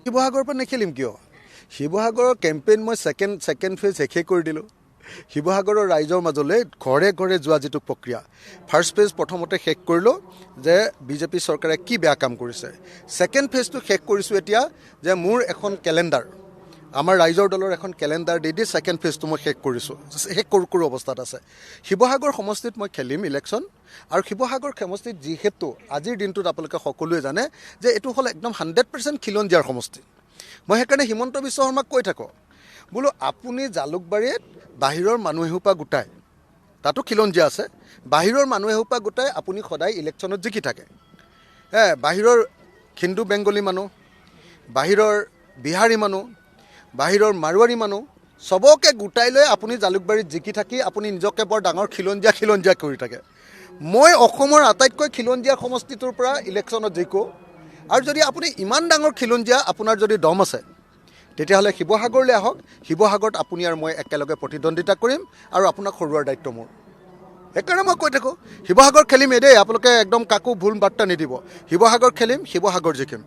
শিৱসাগৰৰ পৰা নেখেলিম কিয়? শিৱসাগৰৰ কেম্পেইন মই ছেকেণ্ড ফেজ শেষে কৰি দিলোঁ। শিৱসাগৰৰ ৰাইজৰ মাজলৈ ঘৰে ঘৰে যোৱা যিটো প্ৰক্ৰিয়া, ফাৰ্ষ্ট ফেজ প্ৰথমতে শেষ কৰিলোঁ যে বিজেপি চৰকাৰে কি বেয়া কাম কৰিছে। ছেকেণ্ড ফেজটো শেষ কৰিছোঁ এতিয়া যে মোৰ এখন কেলেণ্ডাৰ, আমাৰ ৰাইজৰ দলৰ এখন কেলেণ্ডাৰ দি ছেকেণ্ড ফেজটো মই শেষ কৰিছোঁ, শেষ কৰোঁ অৱস্থাত আছে। শিৱসাগৰ সমষ্টিত মই খেলিম ইলেকশ্যন, আৰু শিৱসাগৰ সমষ্টিত যিহেতু আজিৰ দিনটোত আপোনালোকে সকলোৱে জানে যে এইটো হ'ল একদম 100% খিলঞ্জীয়াৰ সমষ্টি। মই সেইকাৰণে হিমন্ত বিশ্ব শৰ্মাক কৈ থাকোঁ, বোলো আপুনি জালুকবাৰীত বাহিৰৰ মানুহ এসোপা গোটাই, তাতো খিলঞ্জীয়া আছে, বাহিৰৰ মানুহ এসোপা গোটাই আপুনি সদায় ইলেকশ্যনত জিকি থাকে। বাহিৰৰ হিন্দু বেংগলী মানুহ, বাহিৰৰ বিহাৰী মানুহ, বাহিৰৰ মাৰোৱাৰী মানুহ চবকে গোটাই লৈ আপুনি জালুকবাৰীত জিকি থাকি আপুনি নিজকে বৰ ডাঙৰ খিলঞ্জীয়া কৰি থাকে। মই অসমৰ আটাইতকৈ খিলঞ্জীয়া সমষ্টিটোৰ পৰা ইলেকশ্যনত জিকোঁ, আৰু যদি আপুনি ইমান ডাঙৰ খিলঞ্জীয়া আপোনাৰ যদি দম আছে তেতিয়াহ'লে শিৱসাগৰলৈ আহক। শিৱসাগৰত আপুনি আৰু মই একেলগে প্ৰতিদ্বন্দ্বিতা কৰিম, আৰু আপোনাক হৰুৱাৰ দায়িত্ব মোৰ। সেইকাৰণে মই কৈ থাকোঁ শিৱসাগৰ খেলিমেই দেই, আপোনালোকে একদম কাকো ভুল বাৰ্তা নিদিব। শিৱসাগৰ খেলিম, শিৱসাগৰ জিকিম।